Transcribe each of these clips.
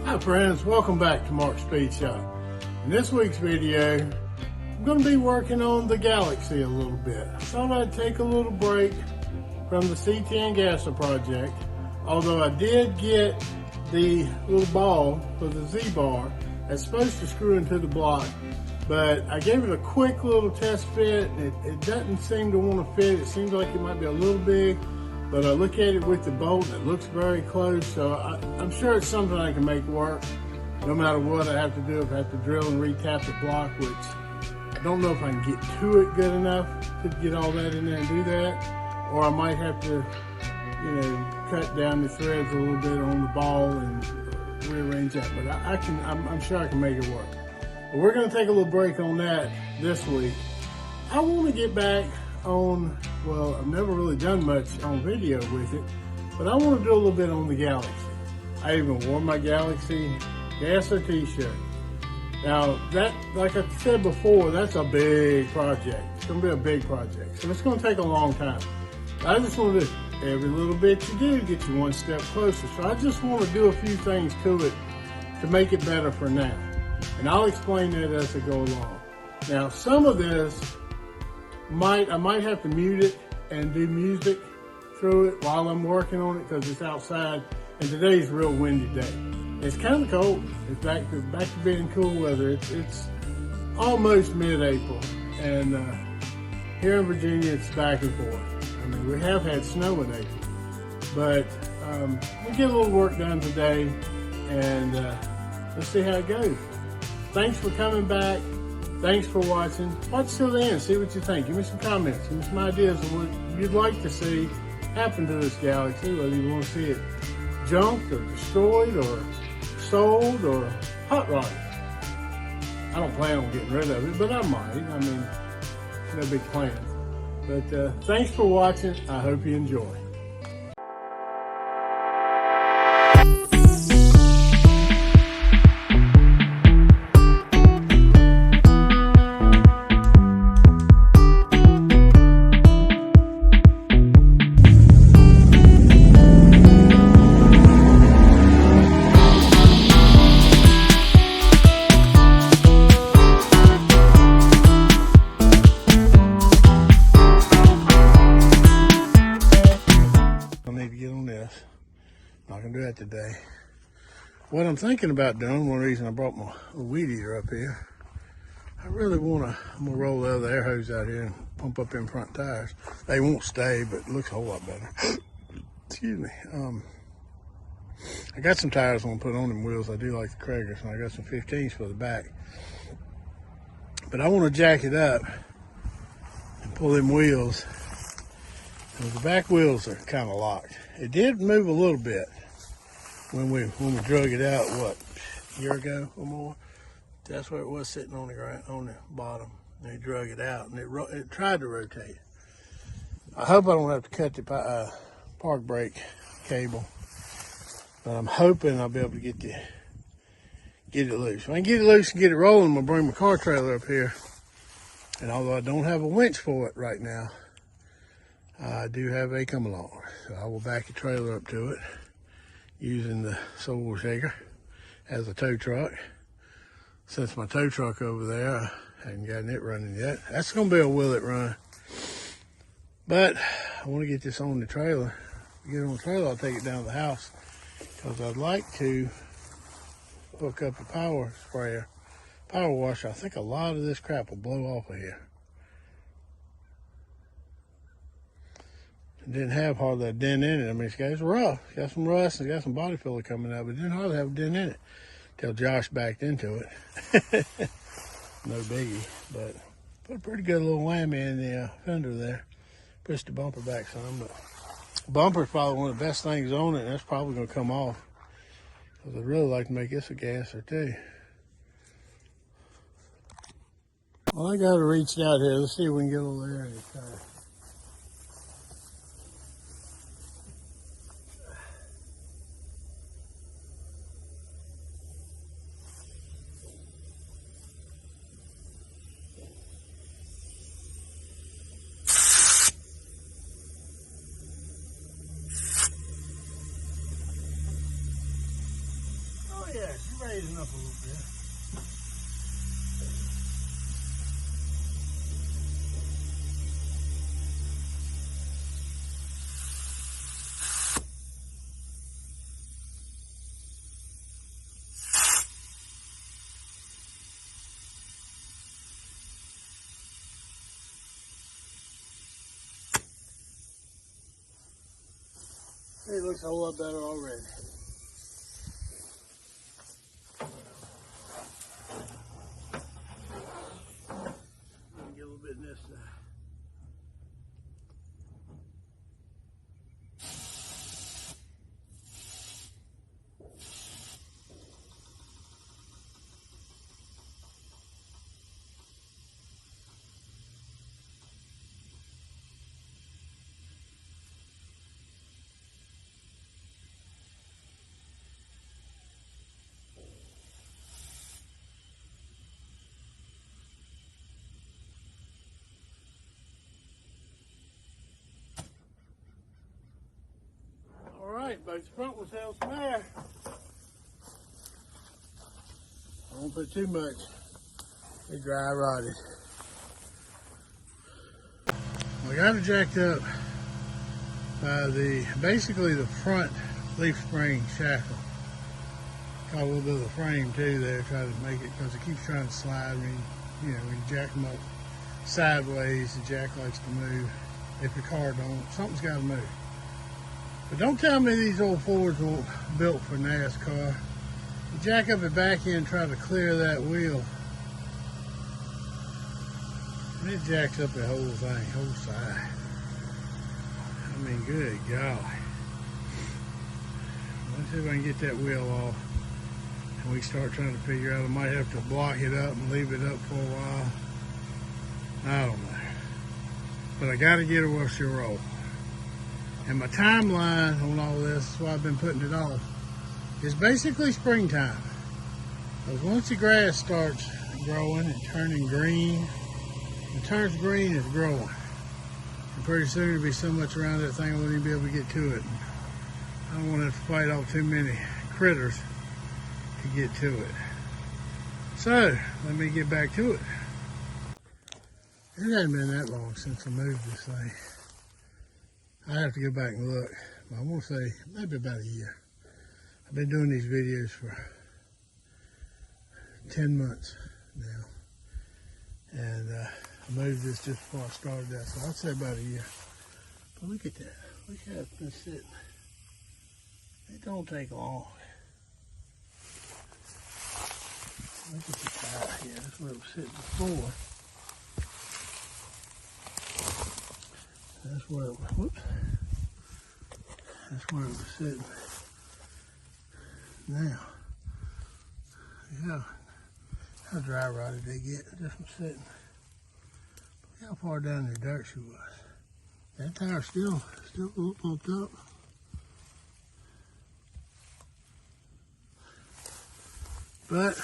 Hi friends, welcome back to Mark's Speed Shop. In this week's video, I'm going to be working on the Galaxie a little bit. I thought I'd take a little break from the CT and Galaxie project, although I did get the little ball for the Z-bar that's supposed to screw into the block, but I gave it a quick little test fit. It doesn't seem to want to fit. It seems like it might be a little big. But I look at it with the bolt and it looks very close, so I'm sure it's something I can make work. No matter what I have to do, if I have to drill and re-tap the block, which I don't know if I can get to it good enough to get all that in there and do that. Or I might have to, cut down the threads a little bit on the ball and rearrange that. But I'm sure I can make it work. But we're gonna take a little break on that this week. I wanna get back on, well, I've never really done much on video with it, but I want to do a little bit on the Galaxie. I even wore my Galaxie Gasser t-shirt. Now that, like I said before, that's a big project. It's going to be a big project, so it's going to take a long time. I just want to do every little bit you do get you one step closer. So I just want to do a few things to it to make it better for now, and I'll explain that as I go along. Now some of this I might have to mute it and do music through it while I'm working on it because it's outside and today's a real windy day. It's kind of cold. It's back to being cool weather. It's almost mid-April, and here in Virginia it's back and forth. I mean, we have had snow in April, but we get a little work done today, and let's see how it goes. Thanks for coming back. Thanks for watching. Watch till the end, see what you think. Give me some comments, give me some ideas of what you'd like to see happen to this Galaxie, whether you want to see it junked or destroyed or sold or hot rodded. I don't plan on getting rid of it, but I might. I mean, no big plans. But thanks for watching. I hope you enjoy. Not gonna do that today. What I'm thinking about doing, one reason I brought my weed eater up here, I'm gonna roll the other air hose out here and pump up in front tires. They won't stay, but it looks a whole lot better. Excuse me. I got some tires I'm gonna put on them wheels. I do like the Kragers, and I got some 15s for the back. But I want to jack it up and pull them wheels. And the back wheels are kind of locked. It did move a little bit when we drug it out, what, a year ago or more. That's where it was, sitting on the ground, on the bottom. And they drug it out, and it tried to rotate. I hope I don't have to cut the park brake cable, but I'm hoping I'll be able to get it loose. If I can get it loose and get it rolling, I'm gonna bring my car trailer up here. And although I don't have a winch for it right now, I do have a come along. So I will back the trailer up to it using the soil shaker as a tow truck. Since my tow truck over there, I hadn't gotten it running yet. That's gonna be a will it run. But I wanna get this on the trailer. Get it on the trailer, I'll take it down to the house because I'd like to hook up a power washer. I think a lot of this crap will blow off of here. It didn't have hardly a dent in it. I mean, it's rough. It's got some rust, it's got some body filler coming out, but it didn't hardly have a dent in it. till Josh backed into it. No biggie, but put a pretty good little whammy in the fender there. Pushed the bumper back some, but bumper's probably one of the best things on it, and that's probably going to come off. Because I'd really like to make this a gasser too. Well, I got to reach out here. Let's see if we can get a little air in his tire. Oh yeah, she's raising up a little bit. It looks a whole lot better already. Get a little bit in this side. Alright, both the front ones held some air. I won't put too much. They dry rotted. We got it jacked up by basically the front leaf spring shackle. Got a little bit of the frame too there, try to make it, because it keeps trying to slide when you jack them up sideways. The jack likes to move. If your car don't, something's got to move. But don't tell me these old Fords weren't built for NASCAR. You jack up the back end, try to clear that wheel, and it jacks up the whole thing, whole side. I mean, good golly. Let's see if I can get that wheel off. And we start trying to figure out, I might have to block it up and leave it up for a while. I don't know. But I got to get her where she'll roll. And my timeline on all this, that's why I've been putting it off, is basically springtime. Because once the grass starts growing and turning green, it turns green, it's growing. And pretty soon there'll be so much around that thing I won't even be able to get to it. I don't want to have to fight off too many critters to get to it. So, let me get back to it. It hasn't been that long since I moved this thing. I have to go back and look. I want to say maybe about a year. I've been doing these videos for 10 months now. And I moved this just before I started that, so I'd say about a year. But look at that. Look how it's been sitting. It don't take long. Look at the tire here. That's where it was sitting before. That's where it was, whoops. That's where it was sitting. Now, yeah, how dry rotted they get just from sitting. Look how far down the dirt she was. That tire's still a little pumped up. But,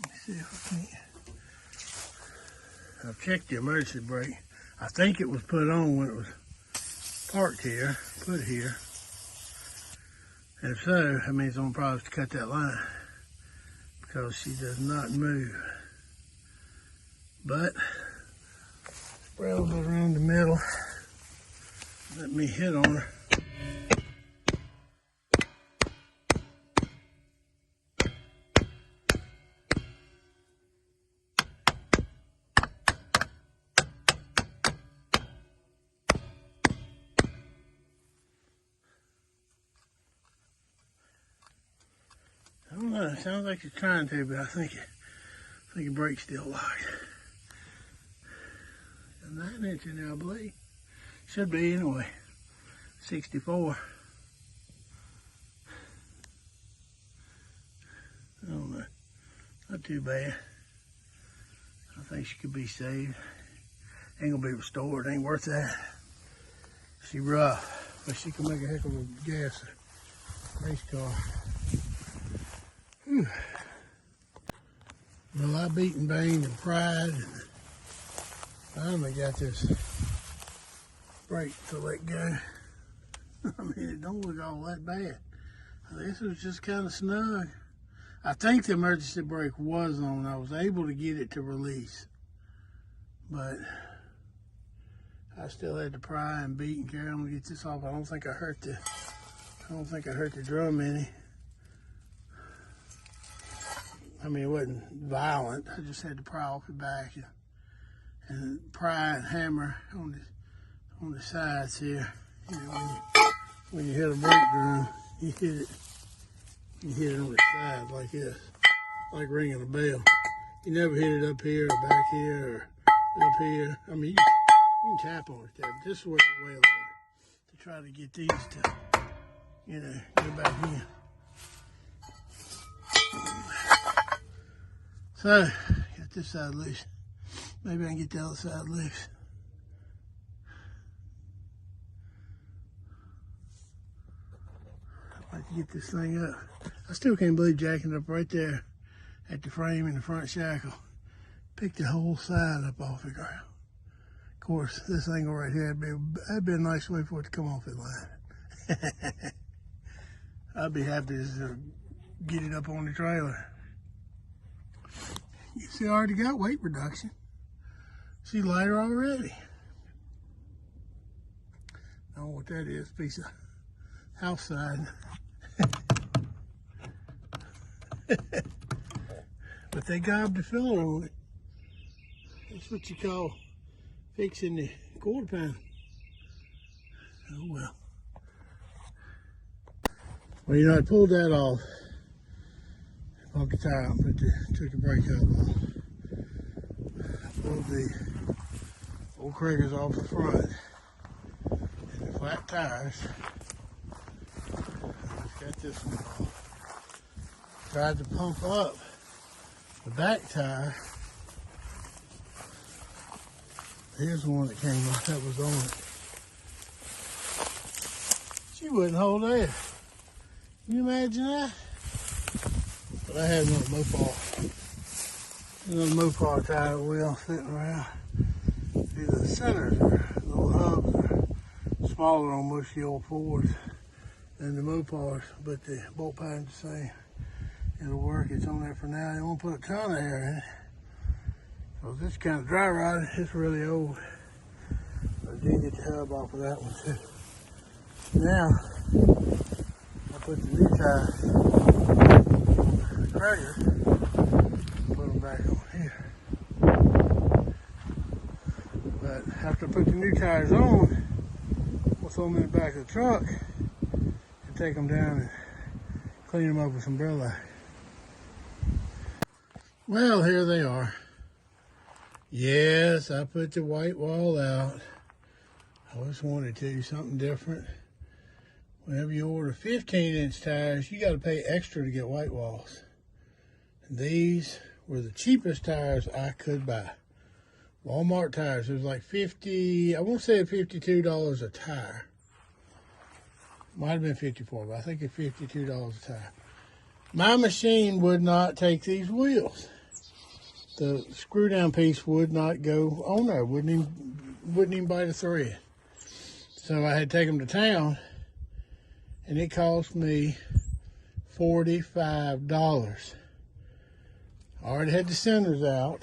let me see if I can't. I've checked the emergency brake. I think it was put on when it was parked here, put here. And if so, that means I'm probably have to cut that line because she does not move. But, spray a little bit around the middle. Let me hit on her. don't know. It sounds like it's trying to, but I think the brake's still locked. 9 inch in there, I believe. Should be anyway. 64. I don't know. Not too bad. I think she could be saved. Ain't gonna be restored. Ain't worth that. She rough, but she can make a heck of a gas race car. Whew. Well, I beat and banged and pried and finally got this brake to let go. I mean, it don't look all that bad. This was just kind of snug. I think the emergency brake was on. I was able to get it to release, but I still had to pry and beat and carry on to get this off. I don't think I hurt the drum any. I mean, it wasn't violent. I just had to pry off the back and pry and hammer on the sides here. You know, when you hit a brake drum, you hit it on the side like this, like ringing a bell. You never hit it up here or back here or up here. I mean, you can tap on it there, but this is where you wail on it to try to get these to, you know, go back in. So, got this side loose. Maybe I can get the other side loose. I'd like to get this thing up. I still can't believe jacking up right there at the frame and the front shackle. Picked the whole side up off the ground. Of course, this angle right here, that'd be a nice way for it to come off the line. I'd be happy to get it up on the trailer. You see, I already got weight reduction. She's lighter already. I don't know what that is, piece of house side. But they gobbed the filler on it. That's what you call fixing the quarter pound. Oh well. Well, you know, I pulled that off. Pumped the tire out and took the brake out off. I pulled the old crackers off the front and the flat tires. I've got this one off. Tried to pump up the back tire. Here's one that came off that was on it. She wouldn't hold there. Can you imagine that? But I had another Mopar tire wheel sitting around. See, the centers are little hubs are smaller on most of the old Fords than the Mopars, but the bolt pattern's the same. It'll work. It's on there for now. They won't put a ton of air in it. So this kind of dry rod, it's really old. I did get the hub off of that one too. Now, I put the new tires, the crater, put them back on here. But after I put the new tires on, we'll throw them in the back of the truck and take them down and clean them up with some Umbrella. Well, here they are. Yes, I put the white wall out. I always wanted to do something different. Whenever you order 15-inch tires, you got to pay extra to get white walls. And these were the cheapest tires I could buy. Walmart tires. It was like $50, I won't say $52 a tire. Might have been $54, but I think it's $52 a tire. My machine would not take these wheels. The screw down piece would not go on there. Wouldn't even bite a thread. So I had to take them to town, and it cost me $45. I already had the centers out.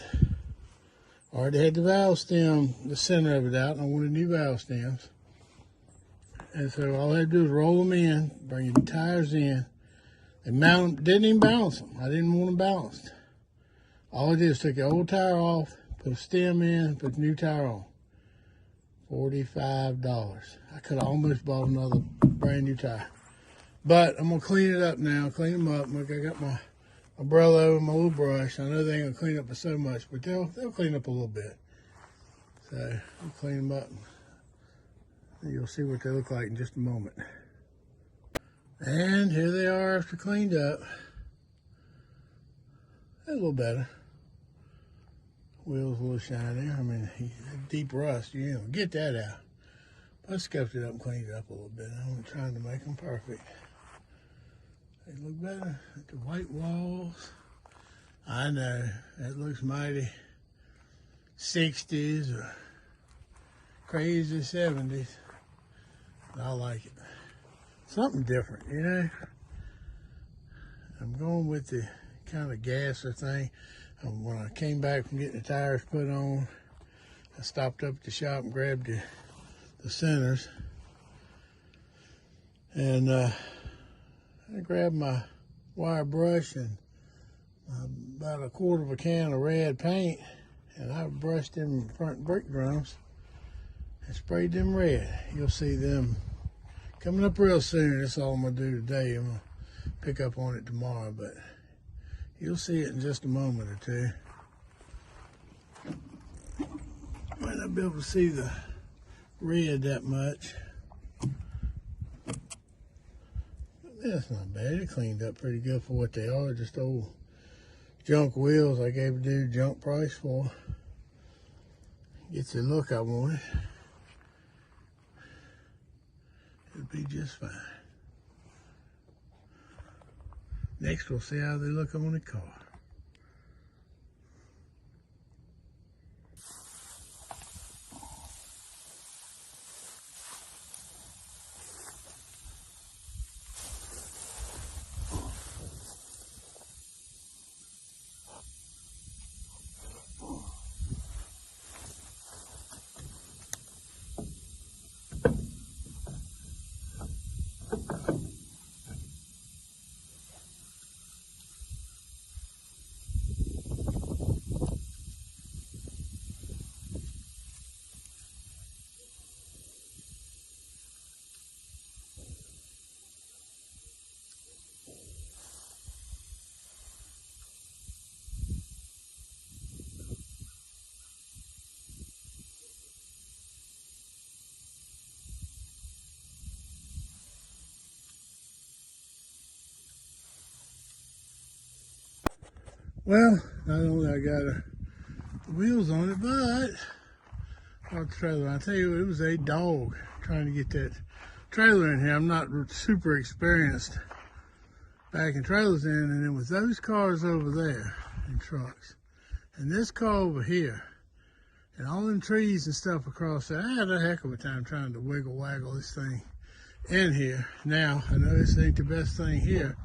I already had the valve stem, the center of it out, and I wanted new valve stems. And so all I had to do was roll them in, bring the tires in, and mount them. Didn't even balance them. I didn't want them balanced. All I did was take the old tire off, put a stem in, put the new tire on. $45. I could have almost bought another brand new tire. But I'm gonna clean it up now, clean them up. I got my Umbrella and my little brush. I know they ain't gonna clean up so much, but they'll clean up a little bit. So I'll clean them up. And you'll see what they look like in just a moment. And here they are after cleaned up. A little better. Wheels a little shinier. I mean, deep rust, you know, get that out. But I scuffed it up and cleaned it up a little bit. I'm trying to make them perfect. They look better at the white walls. I know, that looks mighty 60s or crazy 70s. But I like it. Something different, you know. I'm going with the kind of gasser thing. When I came back from getting the tires put on, I stopped up at the shop and grabbed the centers. And I grabbed my wire brush and about a quarter of a can of red paint, and I brushed them front brake drums and sprayed them red. You'll see them coming up real soon. That's all I'm gonna do today. I'm gonna pick up on it tomorrow, but you'll see it in just a moment or two. Might not be able to see the red that much. That's not bad. It cleaned up pretty good for what they are. Just old junk wheels I gave a dude junk price for. Gets the look I wanted. It'll be just fine. Next we'll see how they look on the car. Well, not only I got the wheels on it, but the trailer. I tell you, it was a dog trying to get that trailer in here. I'm not super experienced backing trailers in, and then with those cars over there and trucks, and this car over here, and all them trees and stuff across there, I had a heck of a time trying to waggle this thing in here. Now, I know this ain't the best thing here,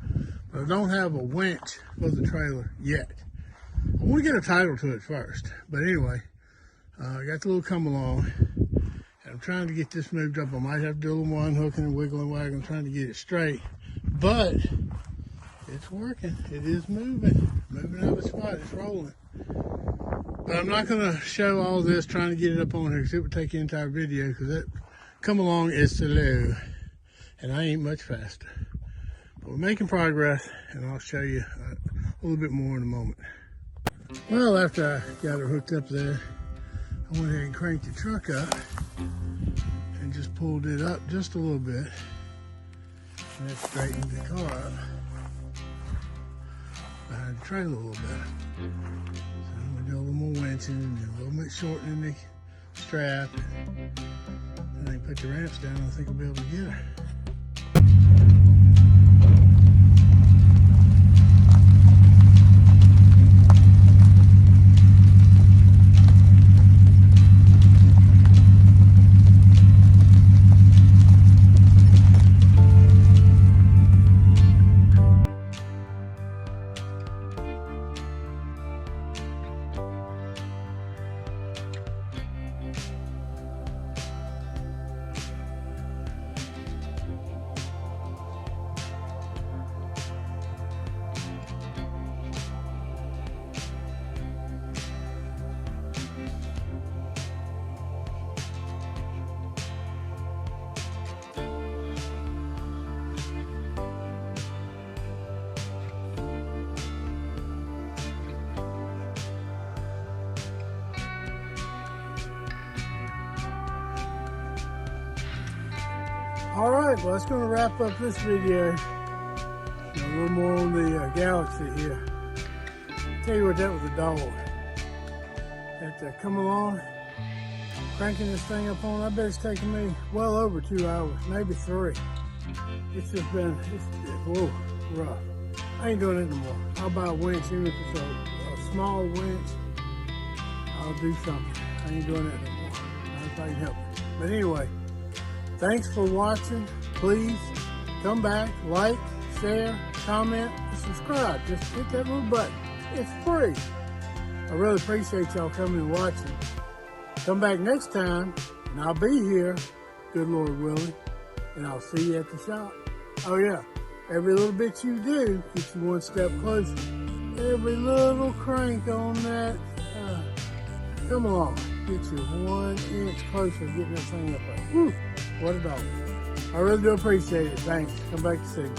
but I don't have a winch for the trailer yet. I want to get a title to it first. But anyway, I got the little come along, and I'm trying to get this moved up. I might have to do a little more unhooking and wiggling, waggling, trying to get it straight. But it's working. It is moving out of its spot. It's rolling. But I'm not going to show all this trying to get it up on here, because it would take the entire video, because that come along is slow, and I ain't much faster. But we're making progress, and I'll show you a little bit more in a moment. Well, after I got it hooked up there, I went ahead and cranked the truck up and just pulled it up just a little bit. And that straightened the car up behind the trailer a little bit. So I'm gonna do a little more winching and a little bit shortening the strap. And then put the ramps down, I think I'll be able to get her. All right, well, that's going to wrap up this video. A little more on the Galaxie here. Tell you what, that was a dog. Had to come along, cranking this thing up on. I bet it's taken me well over 2 hours, maybe 3. It's just been, whoa, rough. I ain't doing it no more. I'll buy a winch, even if it's a small winch. I'll do something. I ain't doing that no more. Not if I can help it. But anyway, thanks for watching. Please come back, like, share, comment, and subscribe. Just hit that little button. It's free. I really appreciate y'all coming and watching. Come back next time, and I'll be here, good Lord willing, and I'll see you at the shop. Oh yeah, every little bit you do gets you one step closer. Every little crank on that, come along, get you 1 inch closer to getting that thing up there. Woo, what a dog. I really do appreciate it. Thanks. Come back to see me.